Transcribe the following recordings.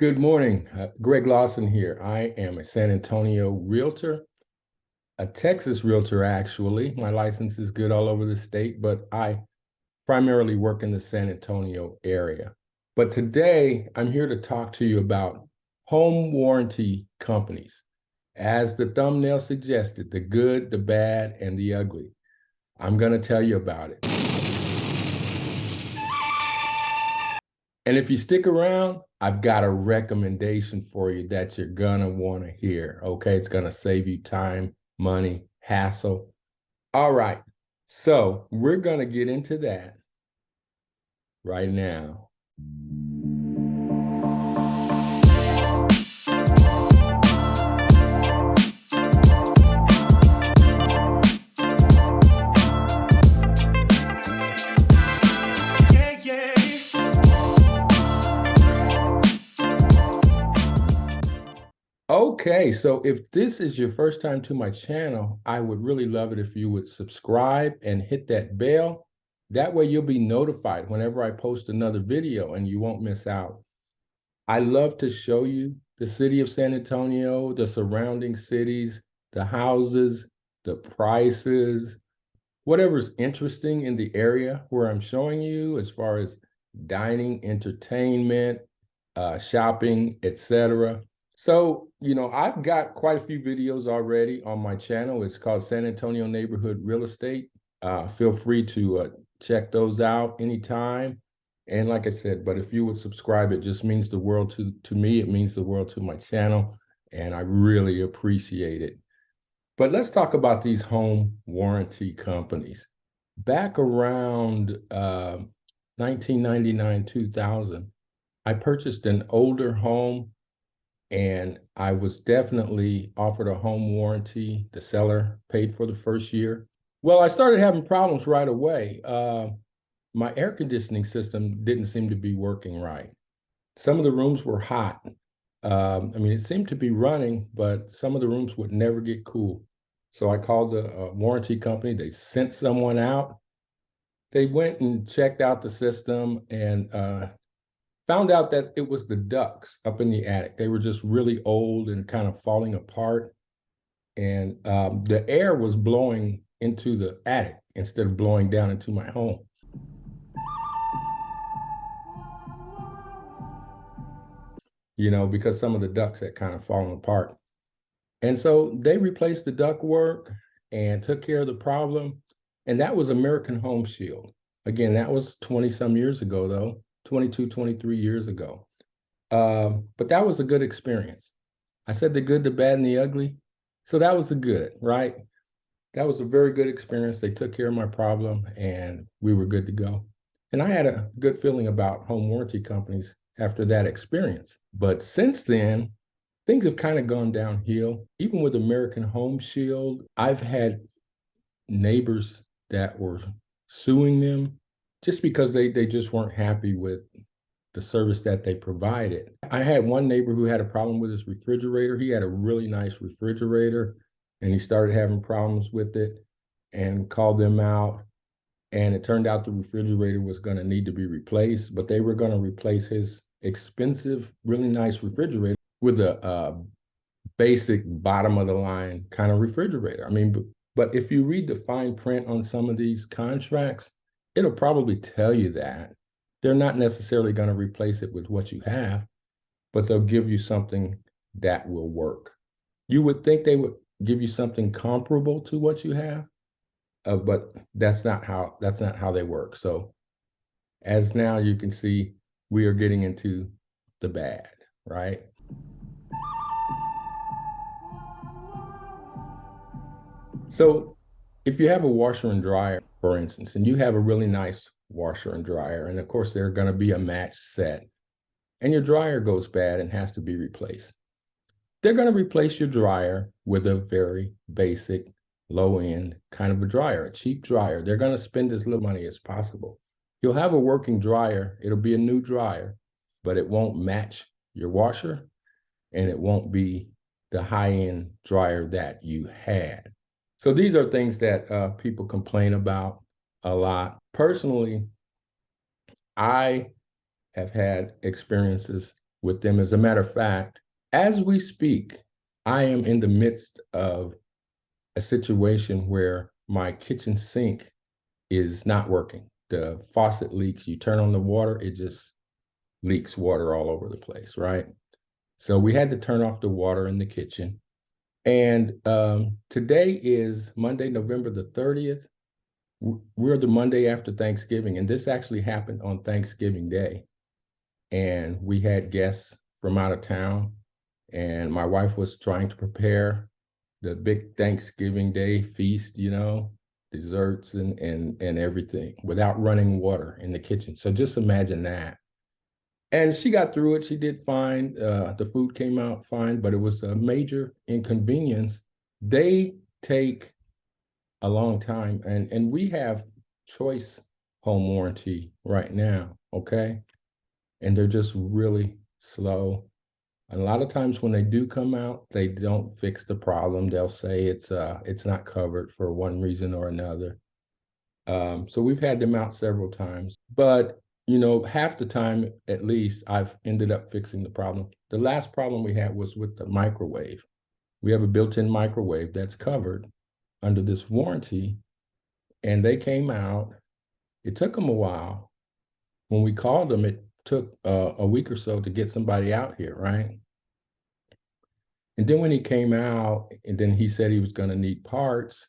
Good morning. Greg Lawson here. I am a San Antonio realtor, a Texas realtor, actually. My license is good all over the state, but I primarily work in the San Antonio area. But today, I'm here to talk to you about home warranty companies. As the thumbnail suggested, the good, the bad, and the ugly. I'm going to tell you about it. And if you stick around, I've got a recommendation for you that you're gonna want to hear. Okay, it's gonna save you time, money, hassle. All right, so we're gonna get into that right now. Okay, so if this is your first time to my channel, I would really love it if you would subscribe and hit that bell. That way you'll be notified whenever I post another video and you won't miss out. I love to show you the city of San Antonio, the surrounding cities, the houses, the prices, whatever's interesting in the area where I'm showing you as far as dining, entertainment, shopping, etc. So, I've got quite a few videos already on my channel. It's called San Antonio Neighborhood Real Estate. Feel free to check those out anytime. And like I said, but if you would subscribe, it just means the world to me. It means the world to my channel. And I really appreciate it. But let's talk about these home warranty companies. Back around 1999, 2000, I purchased an older home and I was definitely offered a home warranty. The seller paid for the first year. Well, I started having problems right away. My air conditioning system didn't seem to be working right. Some of the rooms were hot. It seemed to be running, but some of the rooms would never get cool. So I called the warranty company. They sent someone out. They went and checked out the system and found out that it was the ducts up in the attic. They were just really old and kind of falling apart. And the air was blowing into the attic instead of blowing down into my home. Because some of the ducts had kind of fallen apart. And so they replaced the ductwork and took care of the problem. And that was American Home Shield. Again, that was 20 some years ago, though, 22, 23 years ago. But that was a good experience. I said the good, the bad, and the ugly. So that was the good, right? That was a very good experience. They took care of my problem and we were good to go. And I had a good feeling about home warranty companies after that experience. But since then, things have kind of gone downhill. Even with American Home Shield, I've had neighbors that were suing them just because they just weren't happy with the service that they provided. I had one neighbor who had a problem with his refrigerator. He had a really nice refrigerator and he started having problems with it and called them out. And it turned out the refrigerator was going to need to be replaced, but they were going to replace his expensive, really nice refrigerator with a basic bottom of the line kind of refrigerator. But if you read the fine print on some of these contracts, it'll probably tell you that they're not necessarily going to replace it with what you have, but they'll give you something that will work. You would think they would give you something comparable to what you have, but that's not how they work. So as now you can see, we are getting into the bad, right? So if you have a washer and dryer, for instance, and you have a really nice washer and dryer, and of course they're going to be a match set, and your dryer goes bad and has to be replaced, they're going to replace your dryer with a very basic, low-end kind of a dryer, a cheap dryer. They're going to spend as little money as possible. You'll have a working dryer. It'll be a new dryer, but it won't match your washer, and it won't be the high-end dryer that you had. So these are things that people complain about a lot. Personally, I have had experiences with them. As a matter of fact, as we speak, I am in the midst of a situation where my kitchen sink is not working. The faucet leaks. You turn on the water, it just leaks water all over the place, right? So we had to turn off the water in the kitchen. And today is Monday, November the 30th. We're the Monday after Thanksgiving, and this actually happened on Thanksgiving Day. And we had guests from out of town, and my wife was trying to prepare the big Thanksgiving Day feast, desserts and everything without running water in the kitchen. So just imagine that. And she got through it. She did fine. The food came out fine, but it was a major inconvenience. They take a long time, and we have choice home warranty right now, okay? And they're just really slow. And a lot of times when they do come out, they don't fix the problem. They'll say it's not covered for one reason or another. So we've had them out several times, but half the time at least I've ended up fixing the problem. The last problem we had was with the microwave. We have a built-in microwave that's covered under this warranty, and they came out. It took them a while. When we called them, it took a week or so to get somebody out here, right? And then when he came out, and then he said he was going to need parts,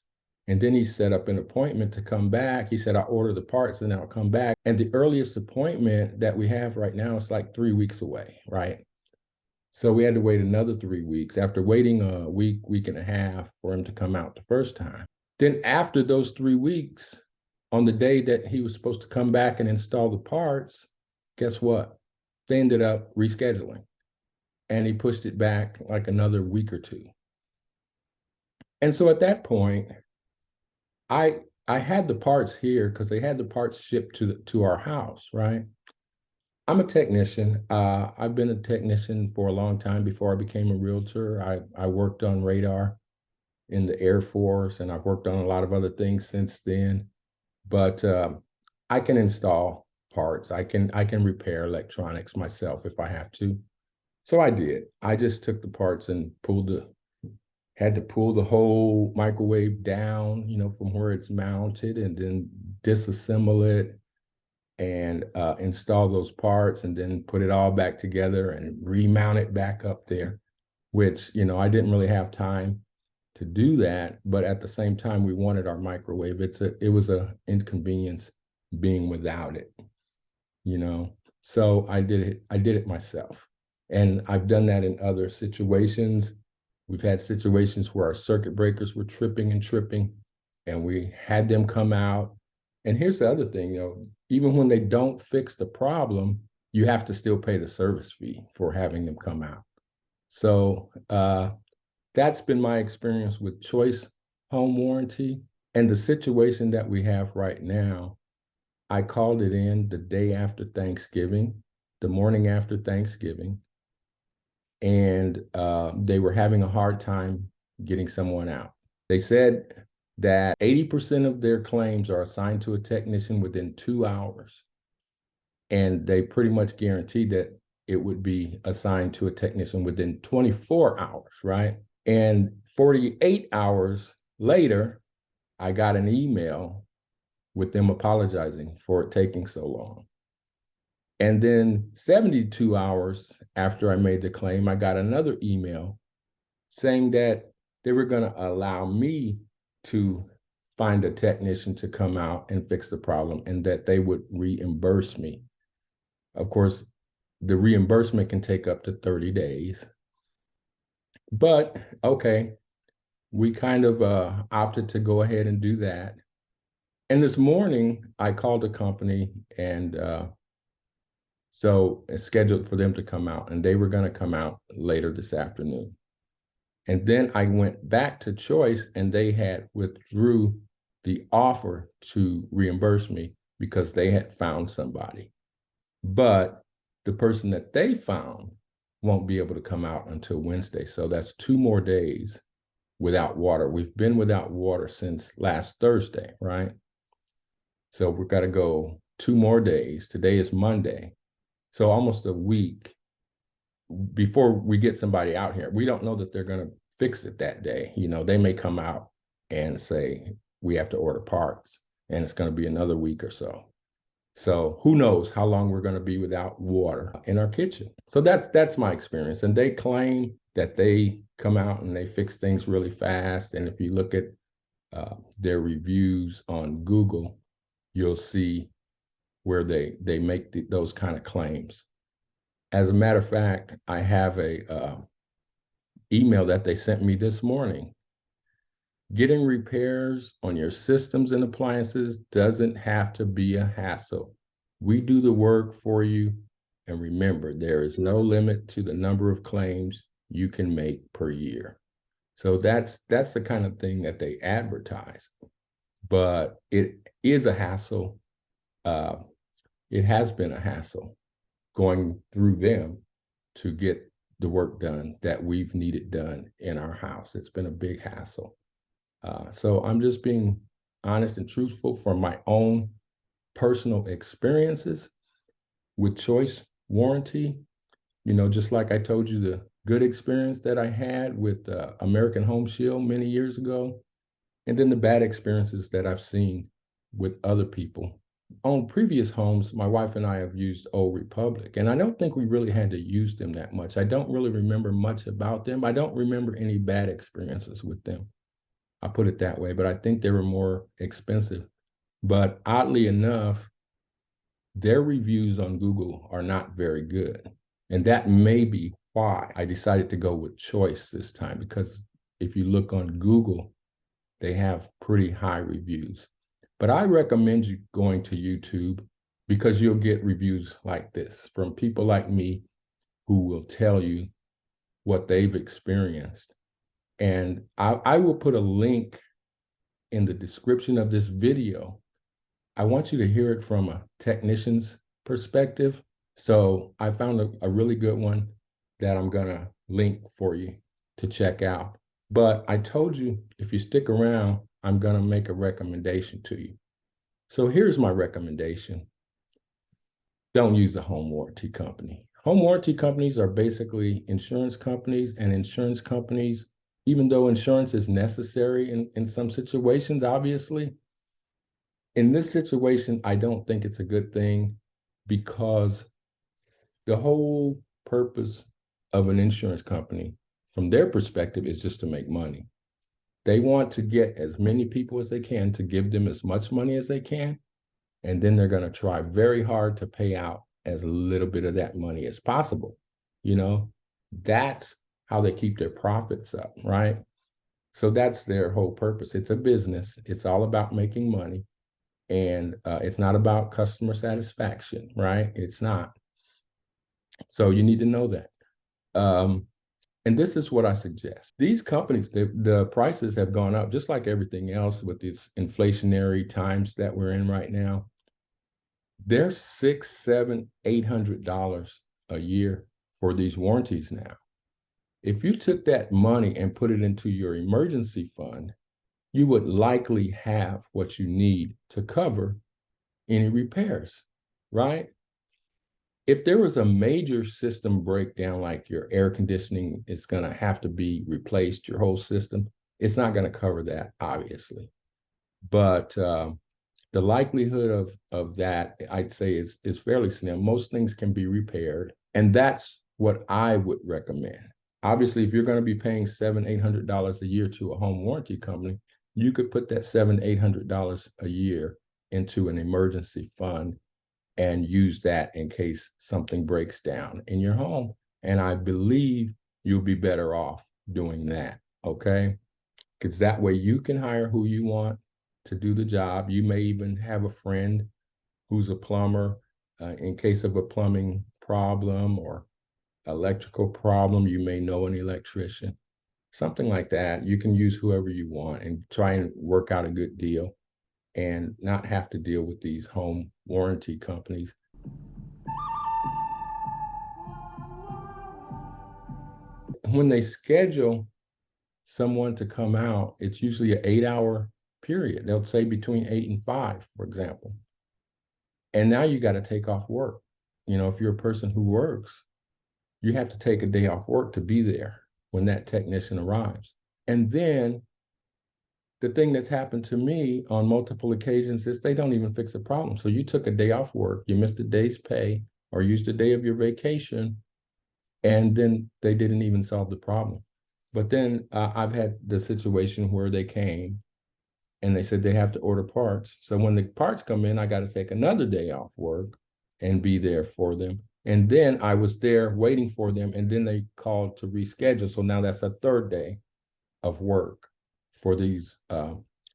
and then he set up an appointment to come back. He said, I'll order the parts and I'll come back. And the earliest appointment that we have right now is like 3 weeks away, right? So we had to wait another 3 weeks after waiting a week and a half for him to come out the first time. Then after those 3 weeks, on the day that he was supposed to come back and install the parts, guess what? They ended up rescheduling, and he pushed it back like another week or two. And so at that point, I had the parts here because they had the parts shipped to our house, right? I'm a technician. I've been a technician for a long time before I became a realtor. I worked on radar in the Air Force, and I've worked on a lot of other things since then. But I can install parts. I can repair electronics myself if I have to. So I did. I just took the parts and had to pull the whole microwave down, from where it's mounted, and then disassemble it and install those parts, and then put it all back together and remount it back up there, which, I didn't really have time to do that. But at the same time, we wanted our microwave. It was a inconvenience being without it, So I did it myself. And I've done that in other situations. We've had situations where our circuit breakers were tripping, and we had them come out. And here's the other thing, even when they don't fix the problem, you have to still pay the service fee for having them come out. So that's been my experience with choice home warranty. And the situation that we have right now, I called it in the day after Thanksgiving, the morning after Thanksgiving. And they were having a hard time getting someone out. They said that 80% of their claims are assigned to a technician within 2 hours. And they pretty much guaranteed that it would be assigned to a technician within 24 hours, right? And 48 hours later, I got an email with them apologizing for it taking so long. And then 72 hours after I made the claim, I got another email saying that they were going to allow me to find a technician to come out and fix the problem, and that they would reimburse me. Of course, the reimbursement can take up to 30 days. But okay, we kind of opted to go ahead and do that. And this morning, I called the company, and so it's scheduled for them to come out, and they were going to come out later this afternoon. And then I went back to Choice, and they had withdrew the offer to reimburse me because they had found somebody. But the person that they found won't be able to come out until Wednesday. So that's 2 more days without water. We've been without water since last Thursday, right? So we've got to go 2 more days. Today is Monday. So almost a week before we get somebody out here. We don't know that they're going to fix it that day. You know, they may come out and say, we have to order parts, and it's going to be another week or so. So who knows how long we're going to be without water in our kitchen. So that's my experience. And they claim that they come out and they fix things really fast. And if you look at their reviews on Google, you'll see where they make those kind of claims. As a matter of fact, I have a email that they sent me this morning. Getting repairs on your systems and appliances doesn't have to be a hassle. We do the work for you. And remember, there is no limit to the number of claims you can make per year. So that's the kind of thing that they advertise. But it is a hassle. It has been a hassle going through them to get the work done that we've needed done in our house. It's been a big hassle. So I'm just being honest and truthful from my own personal experiences with Choice Warranty. You know, just like I told you, the good experience that I had with American Home Shield many years ago, and then the bad experiences that I've seen with other people. On previous homes, my wife and I have used Old Republic, and I don't think we really had to use them that much. I don't really remember much about them. I don't remember any bad experiences with them. I put it that way, but I think they were more expensive. But oddly enough, their reviews on Google are not very good. And that may be why I decided to go with Choice this time, because if you look on Google, they have pretty high reviews. But I recommend you going to YouTube, because you'll get reviews like this from people like me who will tell you what they've experienced. And I will put a link in the description of this video. I want you to hear it from a technician's perspective. So I found a really good one that I'm gonna link for you to check out. But I told you, if you stick around, I'm gonna make a recommendation to you. So here's my recommendation. Don't use a home warranty company. Home warranty companies are basically insurance companies, and insurance companies, even though insurance is necessary in some situations, obviously, in this situation, I don't think it's a good thing, because the whole purpose of an insurance company, from their perspective, is just to make money. They want to get as many people as they can to give them as much money as they can. And then they're going to try very hard to pay out as little bit of that money as possible. You know, that's how they keep their profits up, right? So that's their whole purpose. It's a business. It's all about making money. And it's not about customer satisfaction, right? It's not. So you need to know that. And this is what I suggest. These companies, the prices have gone up, just like everything else with these inflationary times that we're in right now. They're $600, $700, $800 a year for these warranties now. If you took that money and put it into your emergency fund, you would likely have what you need to cover any repairs, right? If there was a major system breakdown, like your air conditioning is going to have to be replaced, your whole system, it's not going to cover that, obviously. But the likelihood of that, I'd say, is fairly slim. Most things can be repaired, and that's what I would recommend. Obviously, if you're going to be paying $700, $800 a year to a home warranty company, you could put that $700, $800 a year into an emergency fund and use that in case something breaks down in your home. And I believe you'll be better off doing that, okay? Because that way you can hire who you want to do the job. You may even have a friend who's a plumber in case of a plumbing problem or electrical problem. You may know an electrician, something like that. You can use whoever you want and try and work out a good deal and not have to deal with these home warranty companies. When they schedule someone to come out, it's usually an 8-hour period. They'll say between 8 and 5, for example. And now you got to take off work. You know, if you're a person who works, you have to take a day off work to be there when that technician arrives. And then the thing that's happened to me on multiple occasions is they don't even fix the problem. So you took a day off work, you missed a day's pay, or used a day of your vacation, and then they didn't even solve the problem. But then I've had the situation where they came and they said they have to order parts. So when the parts come in, I got to take another day off work and be there for them. And then I was there waiting for them, and then they called to reschedule. So now that's a third day of work for these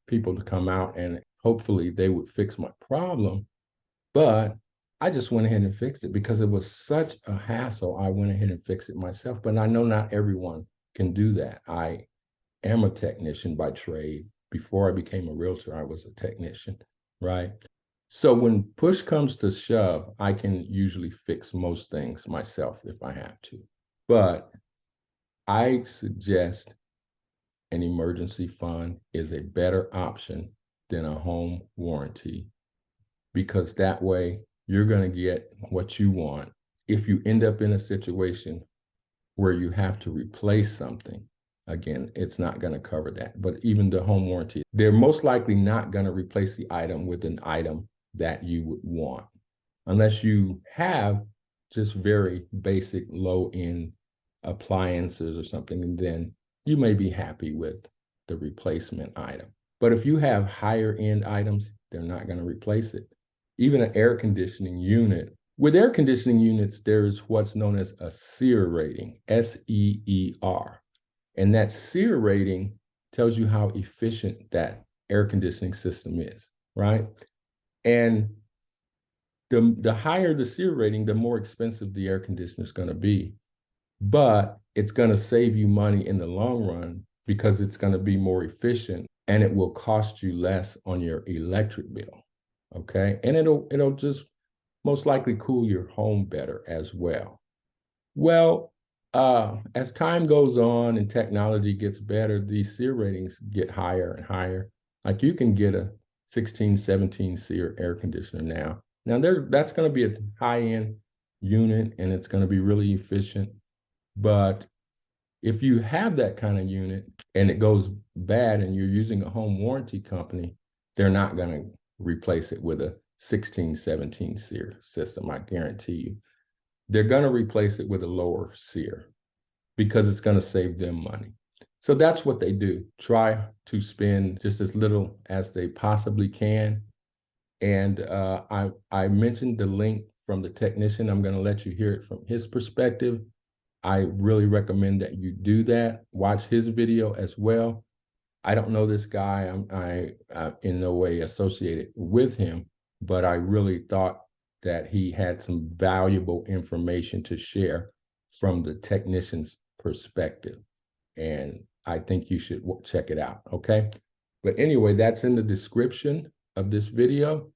people to come out, and hopefully they would fix my problem. But I just went ahead and fixed it because it was such a hassle. I went ahead and fixed it myself. But I know not everyone can do that. I am a technician by trade. Before I became a realtor, I was a technician, right? So when push comes to shove, I can usually fix most things myself if I have to. But I suggest an emergency fund is a better option than a home warranty, because that way you're going to get what you want. If you end up in a situation where you have to replace something, again, it's not going to cover that. But even the home warranty, they're most likely not going to replace the item with an item that you would want, unless you have just very basic low-end appliances or something, and then you may be happy with the replacement item. But if you have higher end items, they're not going to replace it. Even an air conditioning unit. With air conditioning units, there's what's known as a SEER rating, SEER. And that SEER rating tells you how efficient that air conditioning system is, right? And the higher the SEER rating, the more expensive the air conditioner is going to be. But it's going to save you money in the long run because it's going to be more efficient, and it will cost you less on your electric bill. Okay. And it'll just most likely cool your home better as well. Well, as time goes on and technology gets better, these SEER ratings get higher and higher. Like you can get a 16, 17 SEER air conditioner now. Now that's going to be a high-end unit, and it's going to be really efficient. But if you have that kind of unit and it goes bad and you're using a home warranty company, they're not going to replace it with a 16, 17 SEER system, I guarantee you. They're going to replace it with a lower SEER because it's going to save them money. So that's what they do. Try to spend just as little as they possibly can. And I mentioned the link from the technician. I'm going to let you hear it from his perspective. I really recommend that you do that. Watch his video as well. I don't know this guy. I'm in no way associated with him, but I really thought that he had some valuable information to share from the technician's perspective. And I think you should check it out, okay? But anyway, that's in the description of this video.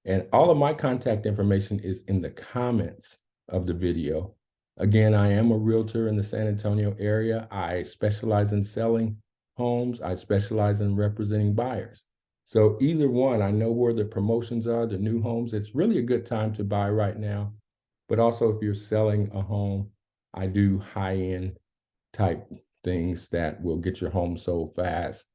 And all of my contact information is in the comments of the video. Again, I am a realtor in the San Antonio area. I specialize in selling homes. I specialize in representing buyers. So either one, I know where the promotions are, the new homes. It's really a good time to buy right now. But also if you're selling a home, I do high-end type things that will get your home sold fast.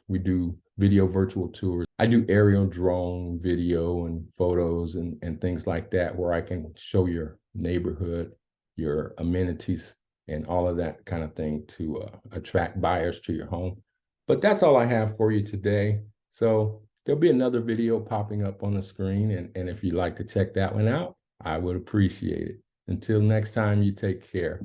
We do video virtual tours. I do aerial drone video and photos and things like that, where I can show your neighborhood, your amenities, and all of that kind of thing to attract buyers to your home. But that's all I have for you today. So there'll be another video popping up on the screen. And if you'd like to check that one out, I would appreciate it. Until next time, you take care.